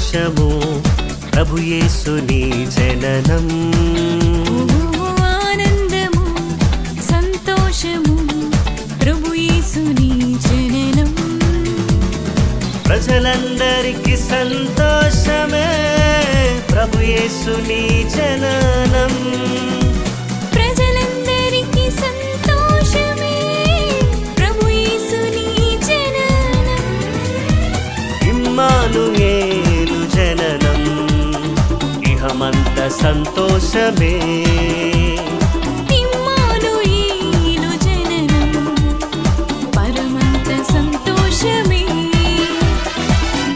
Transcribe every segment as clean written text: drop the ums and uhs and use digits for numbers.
సంతోషము ప్రభు యేసుని జననం. ఆనందము సంతోషము ప్రభు యేసుని జననం. ప్రజలందరికీ సంతోషమే ప్రభు యేసుని జననం. ప్రజలందరికీ సంతోషమే ప్రభు యేసుని జననం. ఇమ్మానుయేలు జననం ఇహమంత సంతోషమే. ఇమ్మానుయేలు జననం పరమంత సంతోషమే.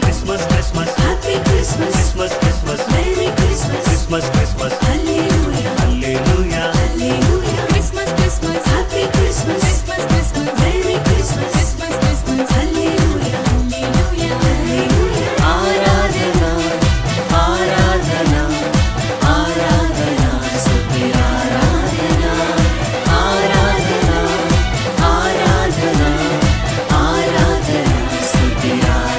Christmas Christmas happy Christmas, Christmas Christmas merry Christmas, Christmas Christmas hallelujah hallelujah. Hallelujah. Christmas Christmas, happy Christmas, Christmas Christmas, merry Christmas, Christmas Christmas, hallelujah hallelujah hallelujah. ఆరాధన ఆరాధన ఆరాధన స్తుతి ఆరాధన ఆరాధన ఆరాధన ఆరాధన స్తుతి ఆరాధన.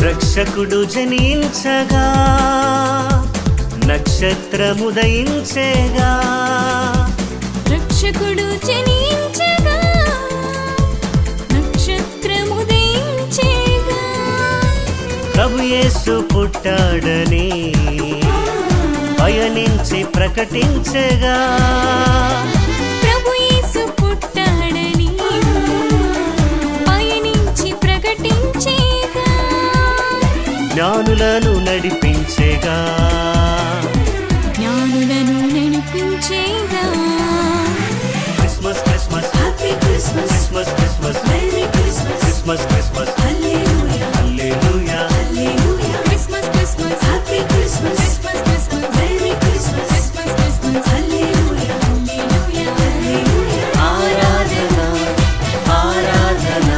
రక్షకుడు జనించగా నక్షత్రముదయించేగా. రక్షకుడు జనించగా నక్షత్రముదయించేగా. ప్రభు యేసు పుట్టాడని పయనించి ప్రకటించగా. ప్రభు యేసు పుట్టాడని పయనించి ప్రకటించేగా. జ్ఞానులను నడిపించేగా. జ్ఞానులను నడిపించేగా. Christmas Christmas happy Christmas, Christmas Christmas merry Christmas, Christmas Christmas hallelujah hallelujah. Hallelujah. Christmas Christmas, happy Christmas, Christmas Christmas, merry Christmas, Christmas Christmas, hallelujah hallelujah hallelujah. ఆరాధన ఆరాధన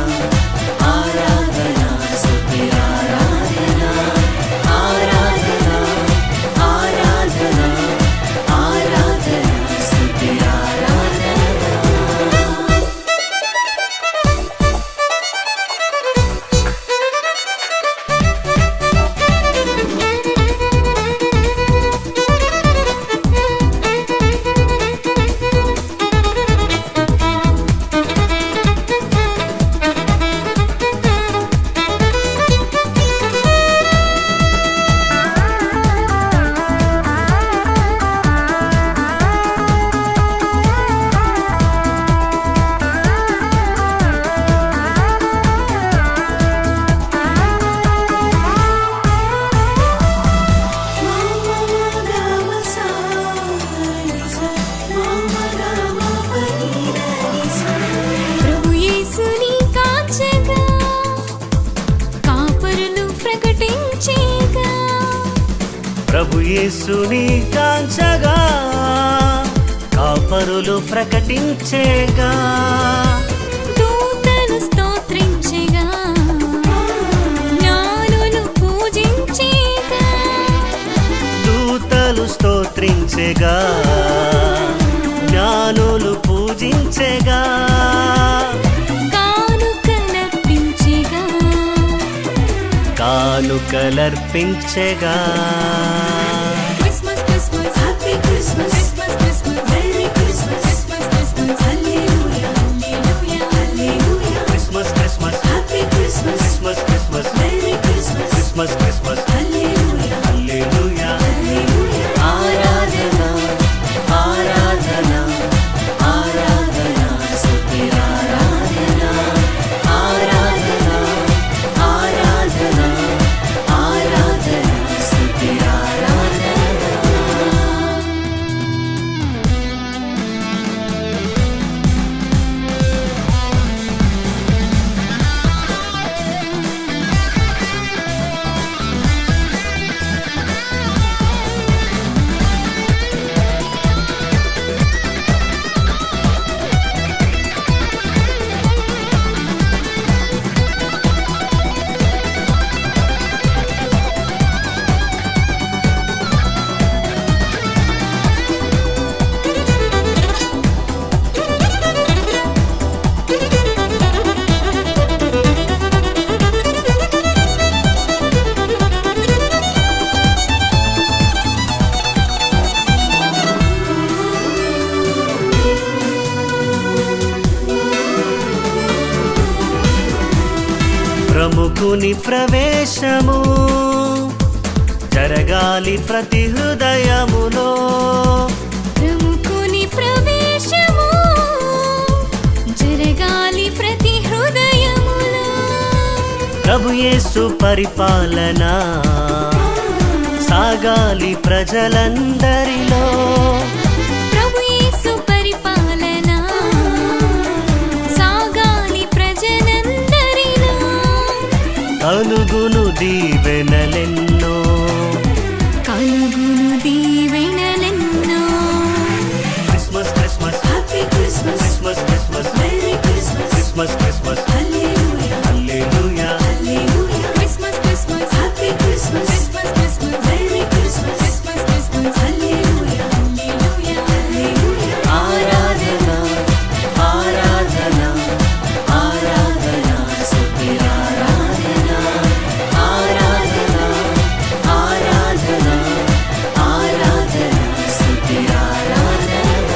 ఆరాధన స్తుతి ఆరాధన ఆరాధన ఆరాధన ఆరాధన స్తుతి ఆరాధన. ప్రభు యేసుని కాచగా కాపరులు ప్రకటించేగా. ప్రభు యేసుని కాంచగా కాపరులు ప్రకటించేగా. దూతలు స్తోత్రించేగా. జ్ఞానులు పూజించేగా. దూతలు స్తోత్రించెగా. జ్ఞానులు పూజించెగా. కానుకలర్పించేగా. కానుకలర్పించెగా. Christmas Christmas, happy Christmas, Christmas Christmas, merry Christmas, Christmas Christmas, hallelujah hallelujah hallelujah. Christmas Christmas happy Christmas, Christmas Christmas merry Christmas, Christmas Christmas hallelujah hallelujah. Hallelujah. ఆరాధన ఆరాధన ప్రముఖుని ప్రవేశము జరగాలి ప్రతి హృదయములో. ప్రముఖుని ప్రవేశము జరగాలి ప్రతి హృదయములో. ప్రభు యేసు పరిపాలన సాగాలి ప్రజలందరిలో. ప్రభు యేసు పరిపాలన సాగాలి ప్రజలందరిలో. కలుగును దీవెనలెన్నో, కలుగును దీవెనలెన్నో. Christmas Christmas happy Christmas, Christmas Christmas merry Christmas, Christmas Christmas hallelujah, hallelujah. Hallelujah. Christmas Christmas, happy Christmas, Christmas Christmas, merry Christmas, Christmas Christmas, hallelujah, hallelujah, hallelujah. ఆరాధన ఆరాధన ఆరాధన స్తుతి ఆరాధన ఆరాధన ఆరాధన ఆరాధన స్తుతి ఆరాధన.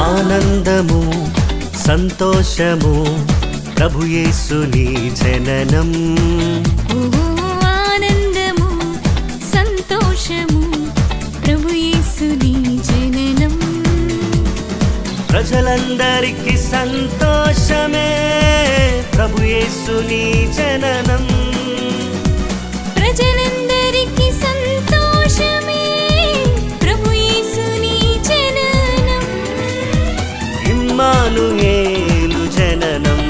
ఆనందము సంతోషము ప్రభు యేసుని జననం. ఓ ఆనందము సంతోషము ప్రభు యేసుని జననం. ప్రజలందరికీ సంతోషమే ప్రభు యేసుని జననం. ప్రజలందరికీ సంతోషమే ప్రభు యేసుని జననం. ఇమ్మానుయేలు జననం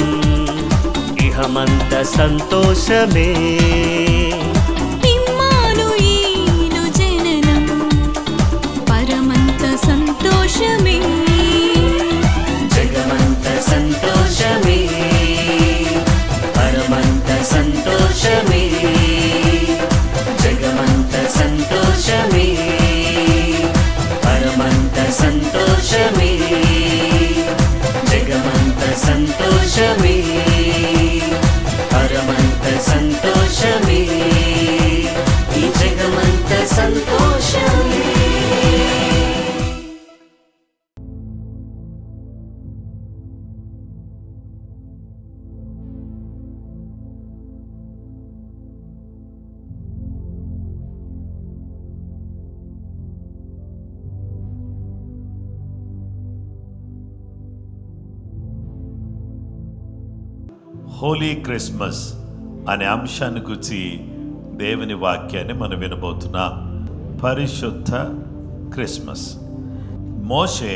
ఇహమంత సంతోషమే. ఇమ్మానుయేలు జననం పరమంత సంతోషమే. జగమంత సంతోషమే పరమంత సంతోషమే. జగమంత సంతోషమే పరమంత సంతోషమే. జగమంత సంతోషమే పరమంత సంతోషమే. ఈ జగమంత సంతోషమే. హోలీ క్రిస్మస్ అనే అంశాన్ని గురించి దేవుని వాక్యాన్ని మనం వినబోతున్నాం. పరిశుద్ధ క్రిస్మస్. మోషే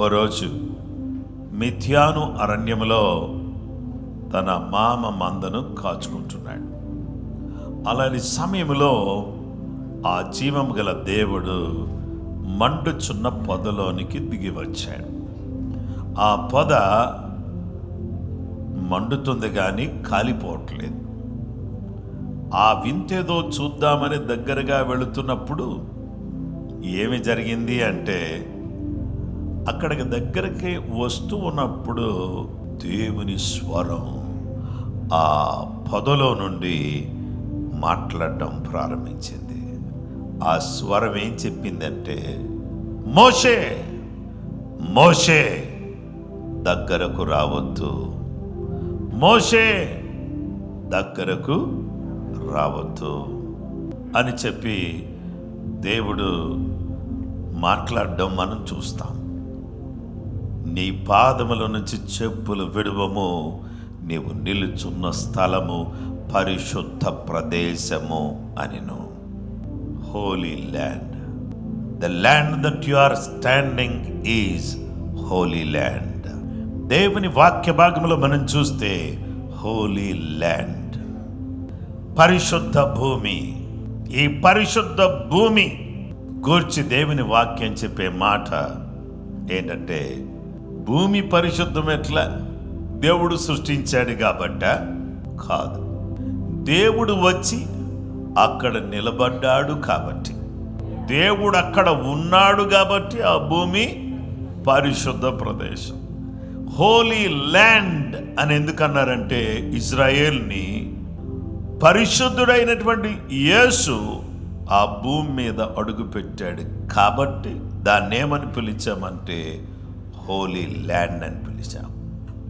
ఓ రోజు మిథ్యాను అరణ్యములో తన మామ మందను కాచుకుంటున్నాడు. అలాంటి సమయంలో ఆ జీవం గల దేవుడు మండుచున్న పొదలోనికి దిగి వచ్చాడు. ఆ పొద మండుతుంది కానీ కాలిపోవట్లేదు. ఆ వింతేదో చూద్దామని దగ్గరగా వెళుతున్నప్పుడు ఏమి జరిగింది అంటే, అక్కడికి దగ్గరికి వస్తూ ఉన్నప్పుడు దేవుని స్వరం ఆ పొదలో నుండి మాట్లాడటం ప్రారంభించింది. ఆ స్వరం ఏం చెప్పిందంటే, మోషే మోషే దగ్గరకు రావద్దు, మోషే దగ్గరకు రావద్దు అని చెప్పి దేవుడు మాట్లాడడం మనం చూస్తాం. నీ పాదముల నుంచి చెప్పులు విడువము, నీవు నిలుచున్న స్థలము పరిశుద్ధ ప్రదేశము అనిను. Holy land, the land that you are standing is holy land. దేవుని వాక్య భాగంలో మనం చూస్తే హోలీ ల్యాండ్, పరిశుద్ధ భూమి. ఈ పరిశుద్ధ భూమి గూర్చి దేవుని వాక్యం చెప్పే మాట ఏంటంటే, భూమి పరిశుద్ధం ఎట్లా? దేవుడు సృష్టించాడు కాబట్ట? కాదు, దేవుడు వచ్చి అక్కడ నిలబడ్డాడు కాబట్టి, దేవుడు అక్కడ ఉన్నాడు కాబట్టి ఆ భూమి పరిశుద్ధ ప్రదేశం. హోలీ ల్యాండ్ అని ఎందుకన్నారంటే, ఇజ్రాయేల్ని పరిశుద్ధుడైనటువంటి యేసు ఆ భూమి మీద అడుగు పెట్టాడు కాబట్టి దాన్ని ఏమని పిలిచామంటే హోలీ ల్యాండ్ అని పిలిచాం.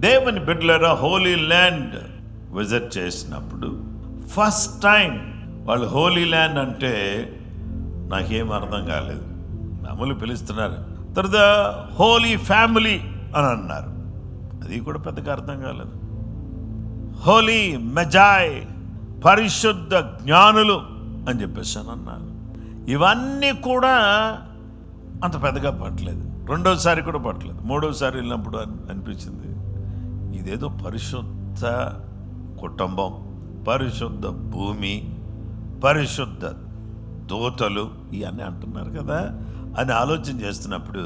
దేవుని బిడ్డలారా, హోలీ ల్యాండ్ విజిట్ చేసినప్పుడు ఫస్ట్ టైం వాళ్ళు హోలీ ల్యాండ్ అంటే నాకేం అర్థం కాలేదు. మామూలు పిలుస్తున్నారు, తర్వాత హోలీ ఫ్యామిలీ అని అన్నారు, అది కూడా పెద్దగా అర్థం కాలేదు. హోలీ మెజాయ్, పరిశుద్ధ జ్ఞానులు అని చెప్పేసి అని అన్నారు. ఇవన్నీ కూడా అంత పెద్దగా పట్టలేదు. రెండోసారి కూడా పట్టలేదు. మూడోసారి వెళ్ళినప్పుడు అనిపించింది ఇదేదో పరిశుద్ధ కుటుంబం, పరిశుద్ధ భూమి, పరిశుద్ధ దూతలు ఇవన్నీ అంటున్నారు కదా అని ఆలోచన చేస్తున్నప్పుడు,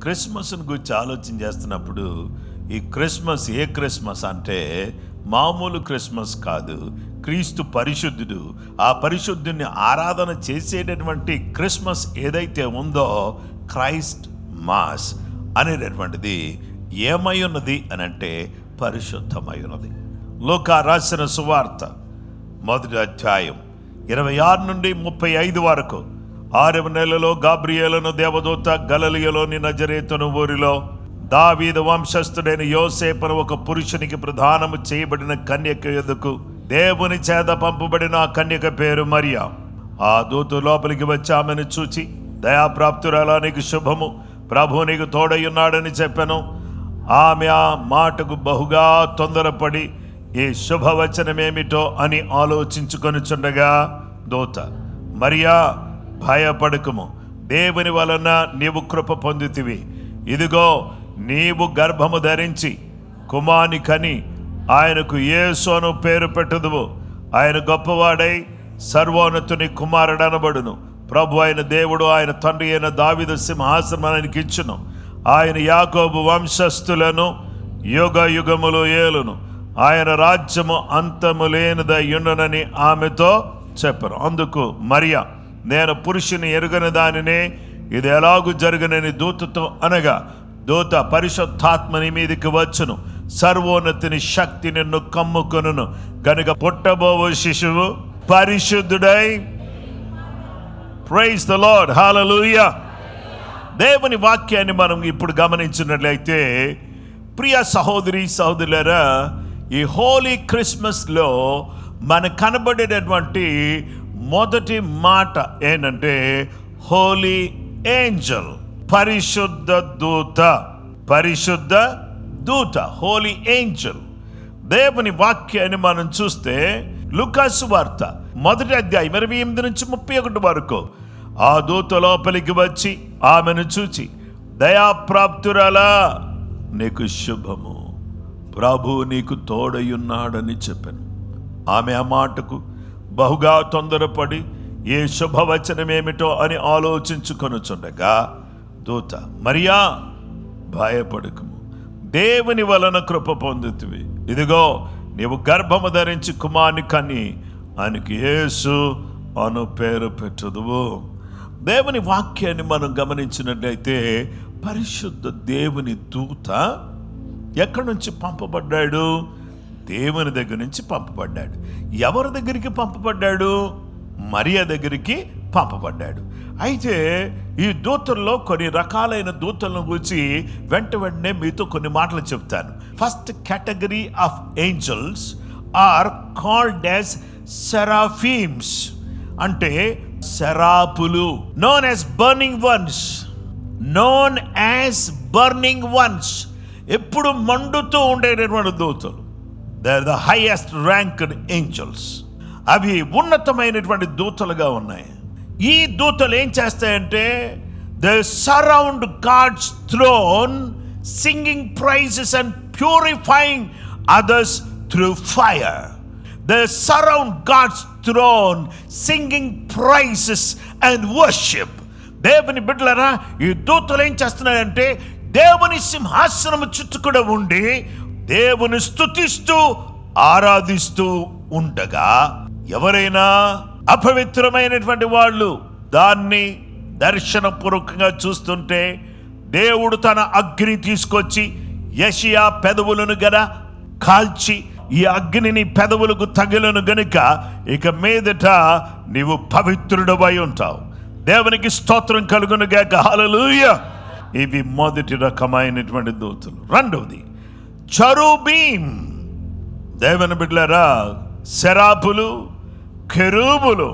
క్రిస్మస్ని గురించి ఆలోచన చేస్తున్నప్పుడు, ఈ క్రిస్మస్ ఏ క్రిస్మస్ అంటే మామూలు క్రిస్మస్ కాదు, క్రీస్తు పరిశుద్ధుడు. ఆ పరిశుద్ధుని ఆరాధన చేసేటటువంటి క్రిస్మస్ ఏదైతే ఉందో క్రైస్ట్ మాస్ అనేటటువంటిది ఏమై ఉన్నది అని అంటే పరిశుద్ధమై ఉన్నది. లూకా రాసిన సువార్త 1వ అధ్యాయం 26 నుండి 35 వరకు. 6వ నెలలో గాబ్రియేలును దేవదూత గలిలయలోని నజరేతును ఊరిలో దావీదు వంశస్థుడైన యోసేపును ఒక పురుషునికి ప్రదానము చేయబడిన కన్యక యొద్దకు దేవుని చేత పంపబడిన ఆ కన్యక పేరు మరియా. ఆ దూత లోపలికి వచ్చి ఆమెను చూచి, దయాప్రాప్తురాలా, నీకు శుభము, ప్రభు నీకు తోడయ్యున్నాడని చెప్పాను. ఆమె ఆ మాటకు బహుగా తొందరపడి ఈ శుభవచనమేమిటో అని ఆలోచించుకొనిచుండగా దూత, మరియా భయపడకుము, దేవుని వలన నీవు కృప పొందితివి. ఇదిగో నీవు గర్భము ధరించి కుమారుని కని ఆయనకు యేసు అను పేరు పెట్టుదువు. ఆయన గొప్పవాడై సర్వోన్నతుని కుమారుడనబడును. ప్రభు అయిన దేవుడు ఆయన తండ్రి అయిన దావీదు సింహాసనం ఆయనకి ఇచ్చును. ఆయన యాకోబు వంశస్థులను యుగ యుగములు ఏలును. ఆయన రాజ్యము అంతము లేనిదయ్యుండునని ఆమెతో చెప్పరు. అందుకు మరియా, నేను పురుషుని ఎరుగని దానినే, ఇది ఎలాగూ జరుగునని దూతతో అనగా, దూత, పరిశుద్ధాత్మని మీదికి వచ్చును, సర్వోన్నతిని శక్తి నిన్ను కమ్ముకొనును, గనుక పుట్టబోవు శిశువు పరిశుద్ధుడై. ప్రైజ్ ద లార్డ్, హల్లెలూయా. దేవుని వాక్యాన్ని మనం ఇప్పుడు గమనించినట్లయితే, ప్రియ సహోదరి సహోదరులారా, ఈ హోలీ క్రిస్మస్లో మనకు కనబడేటటువంటి మొదటి మాట ఏంటంటే హోలీ ఏంజల్, పరిశుద్ధ దూత. పరిశుద్ధ దూత, హోలీ ఏంజల్. దేవుని వాక్యాన్ని మనం చూస్తే లూకా సువార్త 1వ అధ్యాయం 28 నుంచి 31 వరకు. ఆ దూత లోపలికి వచ్చి ఆమెను చూచి, దయాప్రాప్తురాలా, నీకు శుభము, ప్రభు నీకు తోడయ్యున్నాడని చెప్పాను. ఆమె ఆ మాటకు బహుగా తొందరపడి ఏ శుభవచనమేమిటో అని ఆలోచించుకొనుచుండగా దూత, మరియా భయపడకుము, దేవుని వలన కృప పొందుతివి. ఇదిగో నీవు గర్భము ధరించి కుమారుని కని ఆయనకి యేసు అను పేరు పెట్టుదువు. దేవుని వాక్యాన్ని మనం గమనించినట్లయితే పరిశుద్ధ దేవుని దూత ఎక్కడి నుంచి పంపబడ్డాడు? దేవుని దగ్గర నుంచి పంపబడ్డాడు. ఎవరి దగ్గరికి పంపబడ్డాడు? మరియా దగ్గరికి పంపబడ్డాడు. అయితే ఈ దూతల్లో కొన్ని రకాలైన దూతలను గురించి వెంటనే మీతో కొన్ని మాటలు చెప్తాను. First category of angels are called as seraphims, అంటే సెరాపులు, known as burning ones. Known as burning ones, ఎప్పుడు మండుతూ ఉండేటటువంటి దూతలు. They are the highest ranked angels. అవి ఉన్నతమైనటువంటి దూతలుగా ఉన్నాయి. ఈ దూతలు ఏం చేస్తాయంటే they surround God's throne singing praises and purifying others through fire. They surround God's throne singing praises and worship. దేవుని బిడ్డలారా, ఈ దూతలు ఏం చేస్తున్నాయంటే దేవుని సింహాసనము చుట్టూ కూడా ఉండి దేవుని స్తుతిస్తూ ఆరాధిస్తూ ఉండగా, ఎవరైనా అపవిత్రమైనటువంటి వాళ్ళు దాన్ని దర్శనపూర్వకంగా చూస్తుంటే దేవుడు తన అగ్ని తీసుకొచ్చి యెషయా పెదవులను గన కాల్చి, ఈ అగ్నిని పెదవులకు తగిలను గనుక ఇక మీదట నీవు పవిత్రుడవై ఉంటావు. దేవునికి స్తోత్రం కలుగును గాక, హల్లెలూయా. ఇవి మొదటి రకమైనటువంటి దూతలు. రెండవది చెరూబీం. దేవుని బిడ్డలారా, సెరాపులు, కెరూబులు,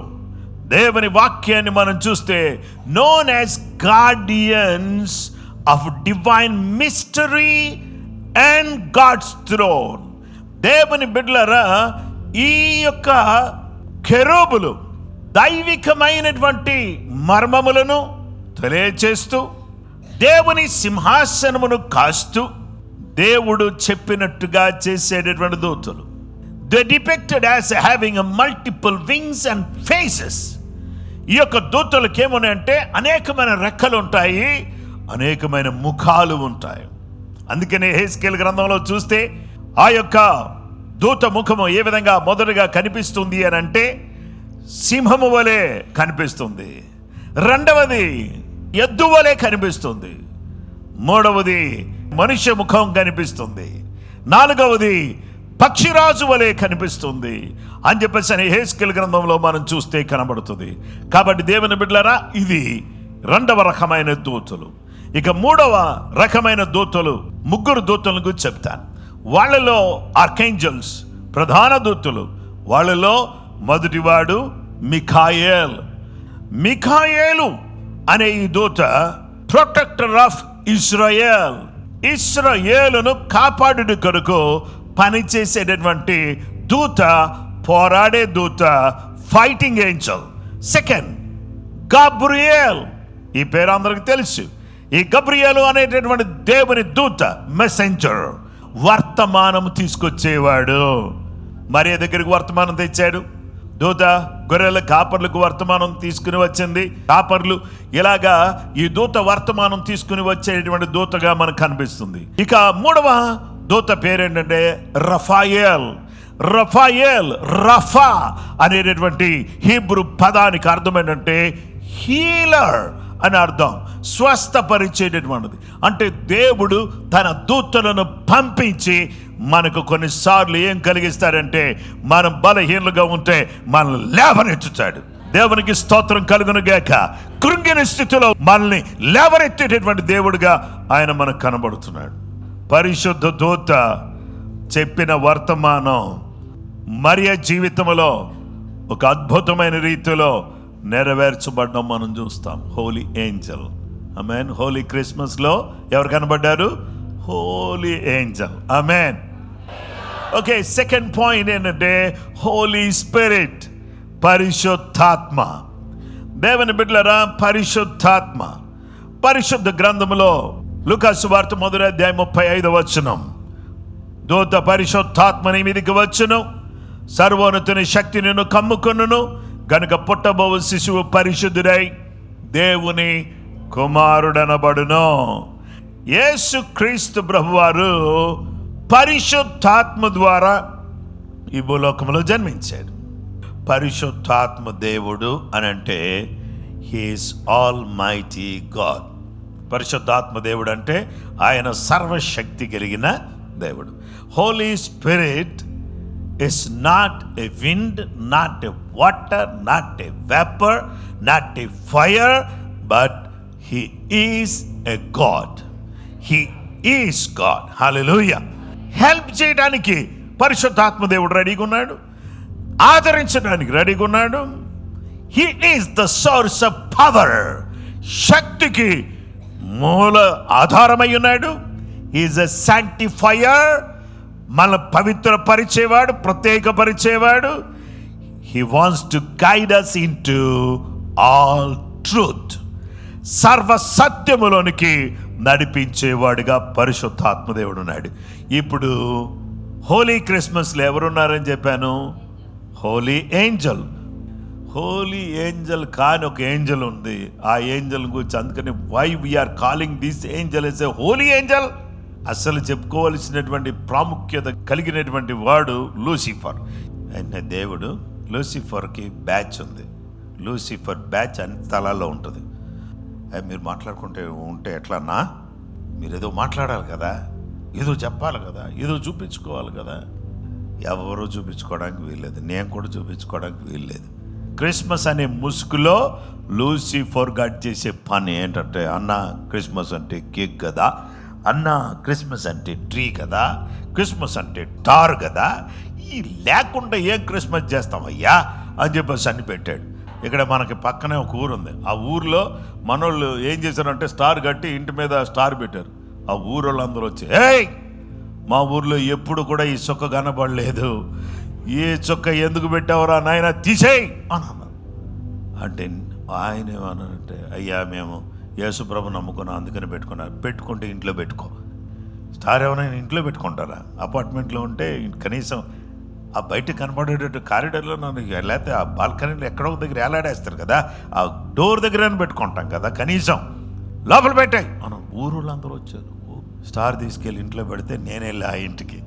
దేవుని వాక్యాన్ని మనం చూస్తే known as guardians of divine mystery and God's throne. దేవుని బిడ్డలారా, ఈ యొక్క కెరూబులు దైవికమైనటువంటి మర్మములను తెలియచేస్తూ దేవుని సింహాసనమును కాస్తూ దేవుడు చెప్పినట్టుగా చేసేటటువంటి దూతలు. They depicted as having a multiple wings and faces. ఈ యొక్క దూతలకు ఏమనంటే అనేకమైన రెక్కలు ఉంటాయి, అనేకమైన ముఖాలు ఉంటాయి. అందుకనే యెహెజ్కేలు గ్రంథంలో చూస్తే ఆ యొక్క దూత ముఖము ఏ విధంగా మొదటగా కనిపిస్తుంది అని అంటే సింహము వలె కనిపిస్తుంది, రెండవది ఎద్దు వలె కనిపిస్తుంది, మూడవది మనుష్య ముఖం కనిపిస్తుంది, నాలుగవది పక్షిరాజు వలె కనిపిస్తుంది అని చెప్పేసి యెహెజ్కేలు గ్రంథంలో మనం చూస్తే కనబడుతుంది. కాబట్టి దేవుని బిడ్డలారా, ఇది రెండవ రకమైన దూతలు. ఇక మూడవ రకమైన దూతలు, ముగ్గురు దూతలను గురించి చెప్తాను. వాళ్ళలో ఆర్కేంజల్స్, ప్రధాన దూతలు. వాళ్ళలో మొదటివాడు మిఖాయేల్. మిఖాయేలు అనే ఈ దూత ప్రొటెక్టర్ ఆఫ్ ఇజ్రాయెల్, ఇశ్రాయేలును కాపాడుట కొరకు పనిచేసేటటువంటి దూత, పోరాడే దూత, ఫైటింగ్ ఏంజల్. Second Gabriel. ఈ పేరు అందరికి తెలుసు. ఈ గబ్రియేలు అనేటటువంటి దేవుని దూత, మెసెంజర్, వర్తమానం తీసుకొచ్చేవాడు. మరియ దగ్గరికి వర్తమానం తెచ్చాడు. దూత గొర్రెల కాపర్లకు వర్తమానం తీసుకుని వచ్చింది. కాపర్లు ఇలాగా ఈ దూత వర్తమానం తీసుకుని వచ్చేటువంటి దూతగా మనకు కనిపిస్తుంది. ఇక మూడవ దూత పేరేంటంటే రఫాయేల్. రఫాయేల్, రఫా అనేటటువంటి హీబ్రూ పదానికి అర్థం ఏంటంటే హీలర్ అని అర్థం, స్వస్థపరిచేటటువంటిది. అంటే దేవుడు తన దూతలను పంపించి మనకు కొన్నిసార్లు ఏం కలిగిస్తారంటే, మనం బలహీనలుగా ఉంటే మనల్ని లేవనెత్తుతాడు. దేవునికి స్తోత్రం కలుగును గాక. కృంగిన స్థితిలో మనల్ని లేవనెత్తేటటువంటి దేవుడుగా ఆయన మనకు కనబడుతున్నాడు. పరిశుద్ధ దూత చెప్పిన వర్తమానం మరియ జీవితంలో ఒక అద్భుతమైన రీతిలో నెరవేర్చబడడం మనం చూస్తాం. హోలీ ఏంజల్. ఆమేన్. హోలీ క్రిస్మస్లో ఎవరు కనబడ్డారు? హోలీ ఏంజల్. ఆమేన్. ఓకే, సెకండ్ పాయింట్ ఏంటంటే హోలీ స్పిరిట్, పరిశుద్ధాత్మ. దేవుని బిడ్డలారా, పరిశుద్ధాత్మ. పరిశుద్ధ గ్రంథములో లూకా సువార్త 1వ అధ్యాయం 35వ వచనం, దూత పరిశుద్ధాత్మ నీ మీదికి వచ్చును, సర్వోన్నతుని శక్తి నిన్ను కమ్ముకొనును, గనుక పుట్టబోవు శిశువు పరిశుద్ధుడై దేవుని కుమారుడనబడును. యేసు క్రీస్తు ప్రభువారు పరిశుద్ధాత్మ ద్వారా ఈ భూలోకంలో జన్మించాడు. పరిశుద్ధాత్మ దేవుడు అని అంటే హీఈస్ ఆల్ మైటీ గాడ్. పరిశుద్ధాత్మ దేవుడు అంటే ఆయన సర్వశక్తి కలిగిన దేవుడు. Holy spirit is not a wind, not a water, not a vapor, not a fire, but he is a God. He is God. Hallelujah. Help చేయడానికి పరిశుద్ధాత్మ దేవుడు రెడీగా ఉన్నాడు, ఆదరించడానికి రెడీగా ఉన్నాడు. He is the source of power. శక్తికి మూల ఆధారమై ఉన్నాడు. He is a sanctifier. మన పవిత్ర పరిచేవాడు, ప్రత్యేకపరిచేవాడు. He wants to guide us into all truth. సర్వ సత్యములోనికి నడిపించేవాడుగా పరిశుద్ధాత్మదేవుడు ఉన్నాడు. ఇప్పుడు హోలీ క్రిస్మస్లో ఎవరున్నారని చెప్పాను? హోలీ ఏంజల్. హోలీ ఏంజల్ కాని ఒక ఏంజల్ ఉంది. ఆ ఏంజల్ గురించి అందుకని why we're calling this angel as a holy angel. అసలు చెప్పుకోవలసినటువంటి ప్రాముఖ్యత కలిగినటువంటి వాడు లూసిఫర్. ఆయన దేవుడు లూసిఫర్కి బ్యాచ్ ఉంది. లూసిఫర్ బ్యాచ్ అన్ని స్థలాల్లో ఉంటుంది. అది మీరు మాట్లాడుకుంటే ఉంటే ఎట్లన్నా, మీరు ఏదో మాట్లాడాలి కదా, ఏదో చెప్పాలి కదా, ఏదో చూపించుకోవాలి కదా. ఎవరు చూపించుకోవడానికి వీల్లేదు, నేను కూడా చూపించుకోవడానికి వీల్లేదు. క్రిస్మస్ అనే ముసుగులో లూసిఫర్ గాడ్ చేసే పని ఏంటంటే, అన్న క్రిస్మస్ అంటే కేక్ కదా, అన్న క్రిస్మస్ అంటే ట్రీ కదా, క్రిస్మస్ అంటే టార్ కదా, ఈ లేకుండా ఏం క్రిస్మస్ చేస్తామయ్యా అని చెప్పేసి అన్ని పెట్టాడు. ఇక్కడ మనకి పక్కనే ఒక ఊరు ఉంది. ఆ ఊరిలో మనోళ్ళు ఏం చేశారంటే స్టార్ కట్టి ఇంటి మీద స్టార్ పెట్టారు. ఆ ఊరోళ్ళందరూ వచ్చి, ఏయ్ మా ఊర్లో ఎప్పుడు కూడా ఈ చుక్క కనబడలేదు, ఏ చుక్క ఎందుకు పెట్టావురా నాయన, తీసేయి అని అన్నారు. అంటే ఆయన ఏమన్నారంటే, అయ్యా మేము యేసుప్రభు నమ్ముకున్నాం అందుకని పెట్టుకున్నారు. పెట్టుకుంటే ఇంట్లో పెట్టుకో. స్టార్ ఎవరైనా ఇంట్లో పెట్టుకుంటారా? అపార్ట్మెంట్లో ఉంటే కనీసం ఆ బయట కనపడేటట్టు కారిడార్లో లేకపోతే ఆ బాల్కనీలో ఎక్కడో దగ్గర ఏలాడేస్తారు కదా, ఆ డోర్ దగ్గర పెట్టుకుంటాం కదా, కనీసం లోపల పెట్టాయి. మనం ఊరుళ్ళందరూ వచ్చారు. స్టార్ తీసుకెళ్ళి ఇంట్లో పెడితే నేను వెళ్ళి ఆ ఇంటికి,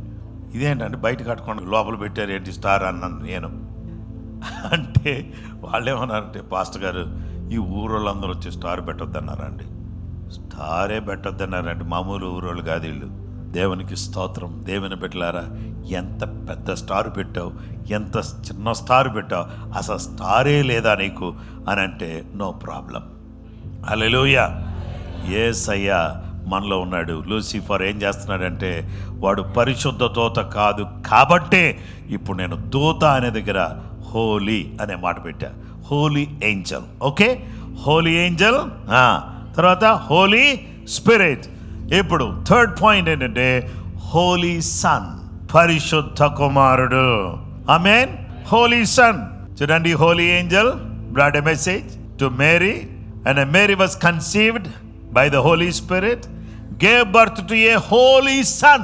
ఇదేంటంటే బయట కట్టుకోండి లోపల పెట్టారు ఏంటి స్టార్ అన్నాను నేను. అంటే వాళ్ళు ఏమన్నారంటే, పాస్టర్ గారు ఈ ఊరోళ్ళందరూ వచ్చి స్టార్ పెట్టొద్దన్నారండి. స్టారే పెట్టొద్దన్నారండి. మామూలు ఊరోళ్ళు కాదు వీళ్ళు. దేవునికి స్తోత్రం. దేవుని పెట్టలారా, ఎంత పెద్ద స్టార్ పెట్టావు, ఎంత చిన్న స్టార్ పెట్టావు, అసలు స్టారే లేదా నీకు అని అంటే నో ప్రాబ్లం. హల్లెలూయా. యేసయ్య మనలో ఉన్నాడు. లూసిఫర్ ఏం చేస్తున్నాడంటే, వాడు పరిశుద్ధ దూత కాదు కాబట్టే ఇప్పుడు నేను దూత అనే దగ్గర హోలీ అనే మాట పెట్టా. Holy angel. Okay, holy angel, తర్వాత హోలీ స్పిరిట్. ఇప్పుడు థర్డ్ పాయింట్ ఏంటంటే హోలీ సన్, పరిశుద్ధ కుమారుడు. ఆమేన్. Holy son. చూడండి, holy angel brought a message to Mary, and Mary was conceived by the Holy Spirit, gave birth to a holy son.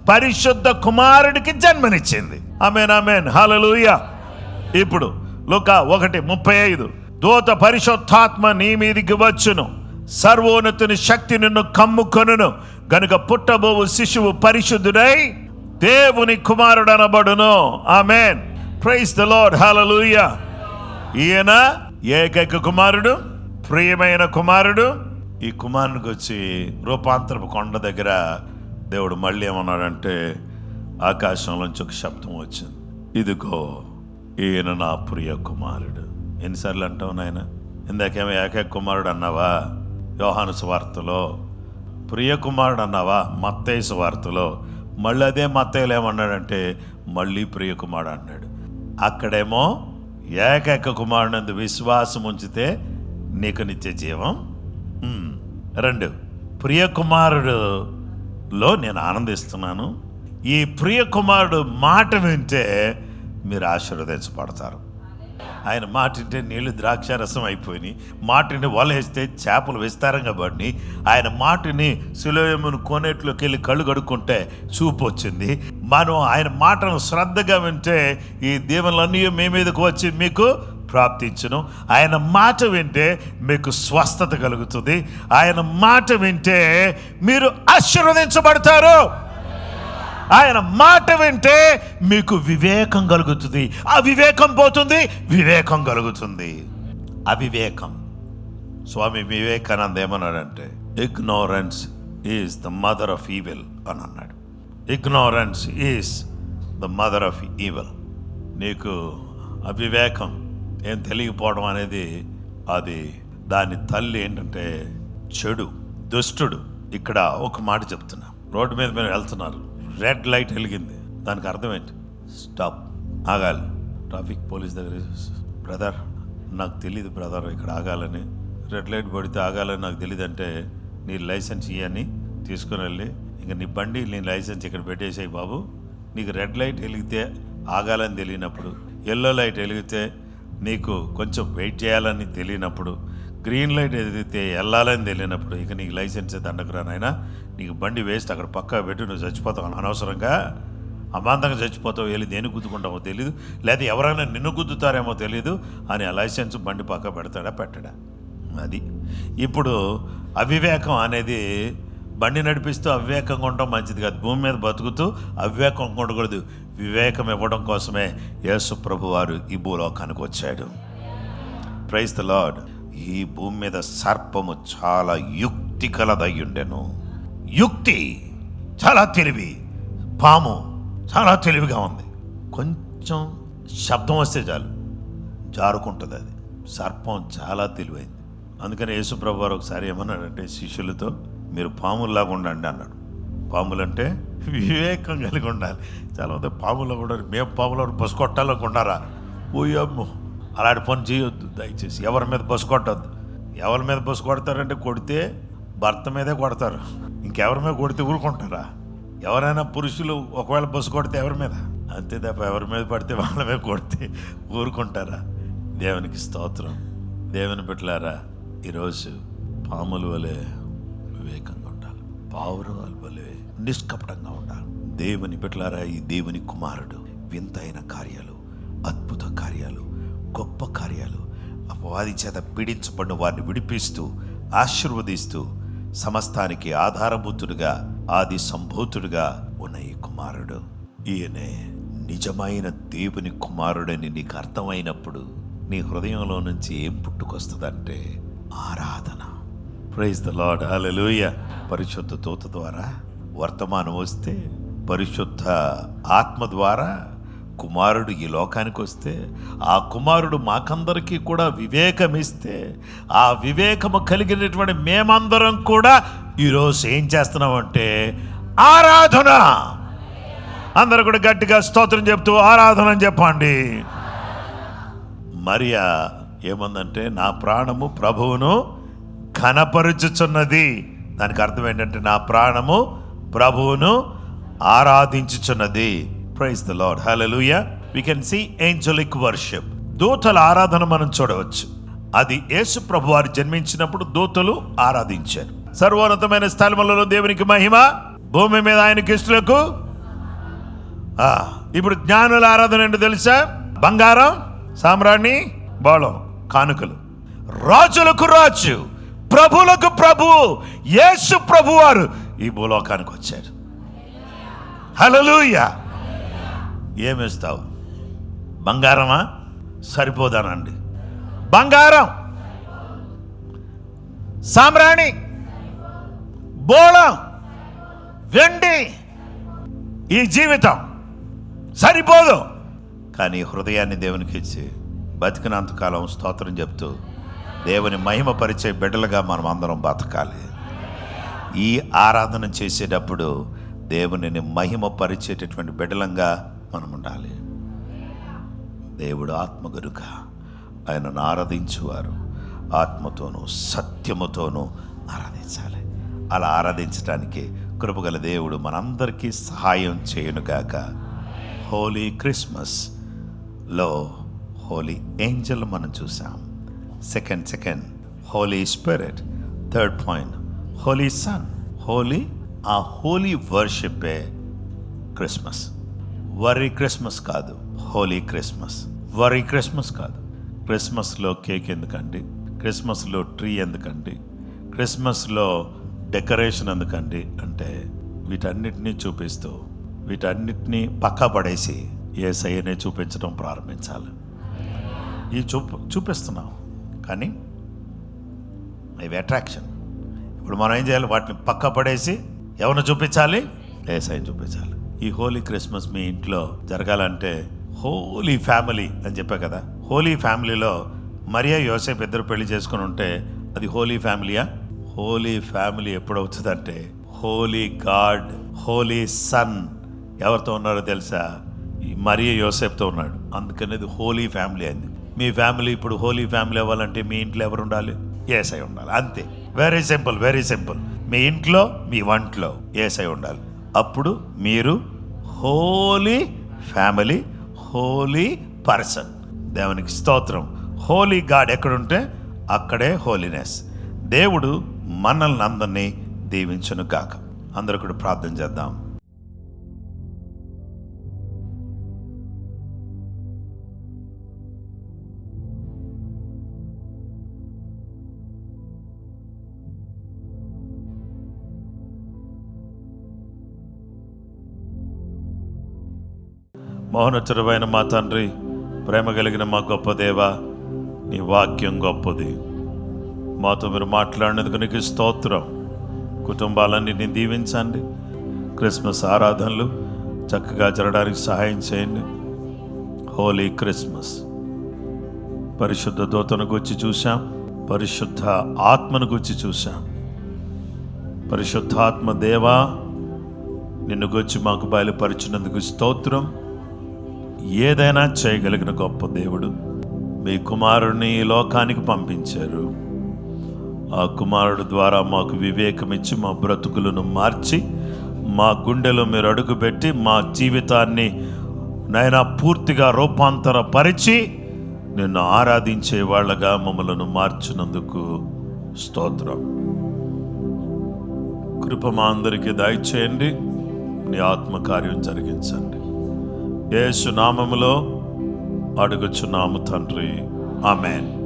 పరిశుద్ధ కుమారుడికి జన్మనిచ్చింది. ఆమేన్, ఆమేన్, హల్లెలూయా. ఇప్పుడు లూకా 1:35, దూత పరిశుద్ధాత్మ నీ మీదికి వచ్చును, సర్వోన్నతుని శక్తి నిన్ను కమ్ముకొనును, గనుక పుట్టబోవు శిశువు పరిశుద్ధుడై దేవుని కుమారుడు అనబడును. Amen. Praise the Lord. Hallelujah. ఈయన ఏకైక కుమారుడు, ప్రియమైన కుమారుడు. ఈ కుమారునికి వచ్చి రూపాంతరపు కొండ దగ్గర దేవుడు మళ్ళీ ఏమన్నాడంటే, ఆకాశంలోంచి ఒక శబ్దం వచ్చింది, ఇదిగో ఈయన నా ప్రియ కుమారుడు. ఎన్నిసార్లు అంటావు నాయన? ఇందాకేమో ఏకైక కుమారుడు అన్నావా యోహాను సువార్తలో, ప్రియ కుమారుడు అన్నావా మత్తయి సువార్తలో, మళ్ళీ అదే మత్తయిలో ఏమన్నాడంటే మళ్ళీ ప్రియ కుమారుడు అన్నాడు. అక్కడేమో ఏకైక కుమారునందు విశ్వాసం ఉంచితే నీకు నిత్య జీవం. 2, ప్రియ కుమారుడులో నేను ఆనందిస్తున్నాను. ఈ ప్రియ కుమారుడు మాట వింటే మీరు ఆశీర్వదించబడతారు. ఆయన మాట వింటే నీళ్లు ద్రాక్షారసం అయిపోయినాయి, మాటిని వలేస్తే చేపలు విస్తారంగా పడినాయి. ఆయన మాటిని సిలోయమును కోనేట్లోకి వెళ్ళి కళ్ళు కడుక్కుంటే చూపు వచ్చింది. మనం ఆయన మాటను శ్రద్ధగా వింటే ఈ దీవెనలన్నీ మీ మీదకు వచ్చి మీకు ప్రాప్తించును. ఆయన మాట వింటే మీకు స్వస్థత కలుగుతుంది. ఆయన మాట వింటే మీరు ఆశీర్వదించబడతారు. ఆయన మాట వింటే మీకు వివేకం కలుగుతుంది. ఆ వివేకం పోతుంది, వివేకం కలుగుతుంది. అవివేకం. స్వామి వివేకానంద ఏమన్నాడంటే, ignorance is the mother of evil అని అన్నాడు. Ignorance is the mother of evil. నీకు అవివేకం, ఏం తెలియకపోవడం అనేది అది దాని తల్లి ఏంటంటే చెడు, దుష్టుడు. ఇక్కడ ఒక మాట చెప్తున్నా, రోడ్డు మీద మీరు వెళ్తున్నారు, రెడ్ లైట్ వెలిగింది, దానికి అర్థం ఏంటి? స్టాప్, ఆగాలి. ట్రాఫిక్ పోలీస్ దగ్గర, బ్రదర్ నాకు తెలియదు బ్రదర్ ఇక్కడ ఆగాలని, రెడ్ లైట్ పడితే ఆగాలని నాకు తెలియదు అంటే, నీ లైసెన్స్ ఇవన్నీ తీసుకుని వెళ్ళి ఇంకా నీ బండి నీ లైసెన్స్ ఇక్కడ పెట్టేసాయి బాబు. నీకు రెడ్ లైట్ వెలిగితే ఆగాలని తెలియనప్పుడు, ఎల్లో లైట్ వెలిగితే నీకు కొంచెం వెయిట్ చేయాలని తెలియనప్పుడు, గ్రీన్ లైట్ ఎదిగితే వెళ్ళాలని తెలియనప్పుడు, ఇక నీకు లైసెన్స్ దండకురా నాయనా, నీకు బండి వేస్ట్ అక్కడ పక్కా పెట్టి నువ్వు చచ్చిపోతావు, అనవసరంగా అమాంతంగా చచ్చిపోతావు, వెళ్ళి దేనికి గుద్దుకుంటావో తెలియదు, లేదా ఎవరైనా నిన్ను గుద్దుతారేమో తెలియదు అని ఆ లైసెన్స్ బండి పక్క పెడతాడా పెట్టడా? అది ఇప్పుడు అవివేకం అనేది బండి నడిపిస్తూ అవివేకంగా ఉండడం మంచిది కాదు. భూమి మీద బతుకుతూ అవివేకంగా ఉండకూడదు. వివేకం ఇవ్వడం కోసమే యేసు ప్రభు వారు ఈ భూలోకానికి వచ్చాడు. Praise the Lord. ఈ భూమి మీద సర్పము చాలా యుక్తి కలదయ్యుండెను. యుక్తి, చాలా తెలివి. పాము చాలా తెలివిగా ఉంది. కొంచెం శబ్దం వస్తే చాలు జారుకుంటుంది. అది సర్పం చాలా తెలివైంది. అందుకని యేసు ప్రభు వారు ఒకసారి ఏమన్నాడంటే శిష్యులతో, మీరు పాముల్లాగా ఉండండి అన్నాడు. పాములంటే వివేకం కలిగి ఉండాలి. చాలామంది పాములో కూడా మేము పాములో బస్సు కొట్టాలనుకున్నారా? ఓయమ్మో, అలాంటి పని చేయొద్దు దయచేసి. ఎవరి మీద బస్సు కొట్టద్దు. ఎవరి మీద బస్సు కొడతారంటే కొడితే భర్త మీదే కొడతారు, ఇంకెవరి మీద కొడితే ఊరుకుంటారా? ఎవరైనా పురుషులు ఒకవేళ బస్సు కొడితే ఎవరి మీద, అంతే తప్ప ఎవరి మీద పడితే వాళ్ళ మీద కొడితే ఊరుకుంటారా? దేవునికి స్తోత్రం. దేవుని బిడ్డలారా, ఈరోజు పాముల వలె వివేకంగా ఉండాలి, పావురాల వలె నిష్కపటంగా ఉండాలి. దేవుని బిడ్డలారా, ఈ దేవుని కుమారుడు వింతైన కార్యాలు, అద్భుత కార్యాలు, గొప్ప కార్యాలు, అపవాది చేత పీడించబడిన వారిని విడిపిస్తూ ఆశీర్వదిస్తూ సమస్తానికి ఆధారభూతుడుగా ఆది సంభూతుడుగా ఉన్న ఈ కుమారుడు, ఈయనే నిజమైన దేవుని కుమారుడని నీకు అర్థమైనప్పుడు నీ హృదయంలో నుంచి ఏం పుట్టుకొస్తుందంటే ఆరాధన. ప్రైజ్ ద లార్డ్, హల్లెలూయా. పరిశుద్ధ దూత ద్వారా వర్తమానం వస్తే, పరిశుద్ధ ఆత్మ ద్వారా కుమారుడు ఈ లోకానికి వస్తే, ఆ కుమారుడు మాకందరికీ కూడా వివేకం ఇస్తే, ఆ వివేకము కలిగినటువంటి మేమందరం కూడా ఈరోజు ఏం చేస్తున్నామంటే ఆరాధన. అందరూ కూడా గట్టిగా స్తోత్రం చెప్తూ ఆరాధన అని చెప్పండి. మరియా ఏమందంటే, నా ప్రాణము ప్రభువును ఘనపరుచుచున్నది. దానికి అర్థం ఏంటంటే, నా ప్రాణము ప్రభువును ఆరాధించుచున్నది. Praise the Lord, hallelujah. We can see angelic worship, దూతల ఆరాధన మనం చూడవచ్చు. అది యేసు ప్రభు వారు జన్మించినప్పుడు దూతలు ఆరాధించారు. సర్వోన్నతమైన స్థలములలో దేవునికి మహిమ, భూమి మీద ఆయనకి ఇష్టలకు. ఇప్పుడు జ్ఞానుల ఆరాధన ఏంటో తెలుసా? బంగారం, సామ్రాణి, బోళం, కానుకలు. రాజులకు రాజు, ప్రభులకు ప్రభు యేసు ప్రభు వారు ఈ భూలోకానికి వచ్చారు. హల్లెలూయా. ఏమిస్తావు? బంగారమా? సరిపోదానండి. బంగారం, సామ్రాణి, బోళం, వెండి, ఈ జీవితం సరిపోదు. కానీ హృదయాన్ని దేవునికి ఇచ్చి బతికినంతకాలం స్తోత్రం చెప్తూ దేవుని మహిమ పరిచే బిడ్డలుగా మనం అందరం బతకాలి. ఈ ఆరాధన చేసేటప్పుడు దేవునిని మహిమ పరిచేటటువంటి బిడ్డలంగా మనం ఉండాలి. దేవుడు ఆత్మ గనుక ఆయనను ఆరాధించువారు ఆత్మతోనూ సత్యముతోనూ ఆరాధించాలి. అలా ఆరాధించడానికి కృపగల దేవుడు మనందరికీ సహాయం చేయునుగాక. హోలీ క్రిస్మస్లో హోలీ ఏంజల్ మనం చూసాం. Second holy spirit. Third point holy son. Holy, ఆ హోలీ వర్షిప్పే క్రిస్మస్. వరీ క్రిస్మస్ కాదు, హోలీ క్రిస్మస్. వరీ క్రిస్మస్ కాదు. క్రిస్మస్లో కేక్ ఎందుకండి? క్రిస్మస్లో ట్రీ ఎందుకండి? క్రిస్మస్లో డెకరేషన్ ఎందుకండి అంటే, వీటన్నిటినీ చూపిస్తూ వీటన్నిటినీ పక్కా పడేసి యేసయ్యనే చూపించడం ప్రారంభించాలి. ఈ చూపిస్తున్నాం కానీ ఇవి అట్రాక్షన్. ఇప్పుడు మనం ఏం చేయాలి? వాటిని పక్కా పడేసి ఎవరిని చూపించాలి? యేసయ్యని చూపించాలి. ఈ హోలీ క్రిస్మస్ మీ ఇంట్లో జరగాలంటే హోలీ ఫ్యామిలీ అని చెప్పా కదా. హోలీ ఫ్యామిలీలో మరియా యోసేపు ఇద్దరు పెళ్లి చేసుకుని ఉంటే అది హోలీ ఫ్యామిలీయా? హోలీ ఫ్యామిలీ ఎప్పుడవుతుందంటే హోలీ గాడ్, హోలీ సన్ ఎవరితో ఉన్నారో తెలుసా? ఈ మరియా యోసేపుతో ఉన్నాడు. అందుకని అది హోలీ ఫ్యామిలీ అయింది. మీ ఫ్యామిలీ ఇప్పుడు హోలీ ఫ్యామిలీ అవ్వాలంటే మీ ఇంట్లో ఎవరు ఉండాలి? యేసయ్య ఉండాలి. అంతే. Very simple, very simple. మీ ఇంట్లో, మీ వంటలో యేసయ్య ఉండాలి. అప్పుడు మీరు హోలీ ఫ్యామిలీ, హోలీ పర్సన్. దేవునికి స్తోత్రం. హోలీ గాడ్ ఎక్కడుంటే అక్కడే హోలీనెస్. దేవుడు మనల్ని అందరినీ దీవించును గాక. అందరూ కూడా ప్రార్థన చేద్దాం. మహోన్నతుడైన మా తండ్రి, ప్రేమ కలిగిన మా గొప్ప దేవా, నీ వాక్యం గొప్పది. మాతో మీరు మాట్లాడినందుకు నీకు స్తోత్రం. కుటుంబాలన్నింటినీ దీవించండి. క్రిస్మస్ ఆరాధనలు చక్కగా జరగడానికి సహాయం చేయండి. హోలీ క్రిస్మస్. పరిశుద్ధ దూతను గురించి చూసాం, పరిశుద్ధ ఆత్మను గురించి చూసాం. పరిశుద్ధాత్మ దేవా, నిన్ను గురించి మాకు బయలుపరిచినందుకు స్తోత్రం. ఏదైనా చేయగలిగిన గొప్ప దేవుడు. మీ కుమారుడిని ఈ లోకానికి పంపించారు. ఆ కుమారుడు ద్వారా మాకు వివేకం ఇచ్చి మా బ్రతుకులను మార్చి మా గుండెలో మీరు అడుగుపెట్టి మా జీవితాన్ని నైనా పూర్తిగా రూపాంతరపరిచి నిన్ను ఆరాధించే వాళ్ళగా మమ్మలను మార్చినందుకు స్తోత్రం. కృప మా అందరికీ దయచేయండి. నీ ఆత్మకార్యం జరిగించండి. యేసు నామములో అడుగుచున్నాము తండ్రి, ఆమేన్.